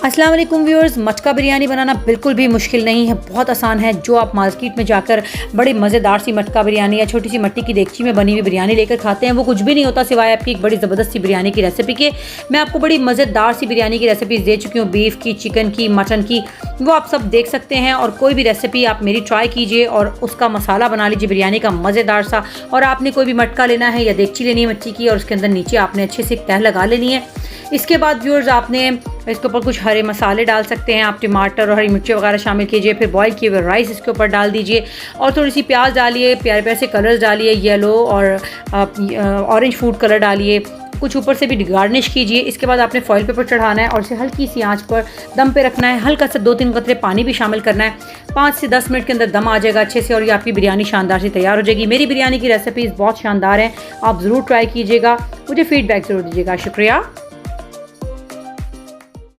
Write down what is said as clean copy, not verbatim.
अस्सलाम वालेकुम व्यूअर्स। मटका बिरयानी बनाना बिल्कुल भी मुश्किल नहीं है, बहुत आसान है। जो आप मार्केट में जाकर बड़ी मज़ेदार सी मटका बिरयानी या छोटी सी मट्टी की देगची में बनी हुई बिरयानी लेकर खाते हैं, वो कुछ भी नहीं होता सिवाय आपकी एक बड़ी ज़बरदस्त सी बिरयानी की रेसिपी के। मैं आपको बड़ी मज़ेदार सी बिरयानी की रेसिपीज़ दे चुकी हूँ, बीफ की, चिकन की, मटन की, वो आप सब देख सकते हैं। और कोई भी रेसिपी आप मेरी ट्राई कीजिए और उसका मसाला बना लीजिए बिरयानी का मज़ेदार सा। और आपने कोई भी मटका लेना है या देगची लेनी है मट्टी की, और उसके अंदर नीचे आपने अच्छे से तह लगा लेनी है। इसके बाद व्यूअर्स आपने इसके ऊपर कुछ हरे मसाले डाल सकते हैं, आप टमाटर और हरी मिर्ची वगैरह शामिल कीजिए। फिर बॉईल किए हुए राइस इसके ऊपर डाल दीजिए और थोड़ी सी प्याज डालिए, प्यारे प्यारे से कलर्स डालिए, येलो और ऑरेंज फूड कलर डालिए, कुछ ऊपर से भी गार्निश कीजिए। इसके बाद आपने फॉइल पेपर चढ़ाना है और इसे हल्की सी आंच पर दम पे रखना है। हल्का सा 2-3 कतरे पानी भी शामिल करना है। 5 से 10 मिनट के अंदर दम आ जाएगा अच्छे से और ये आपकी बिरयानी शानदार से तैयार हो जाएगी। मेरी बिरयानी की रेसिपीज़ बहुत शानदार हैं, आप ज़रूर ट्राई कीजिएगा, मुझे फीडबैक ज़रूर दीजिएगा। शुक्रिया।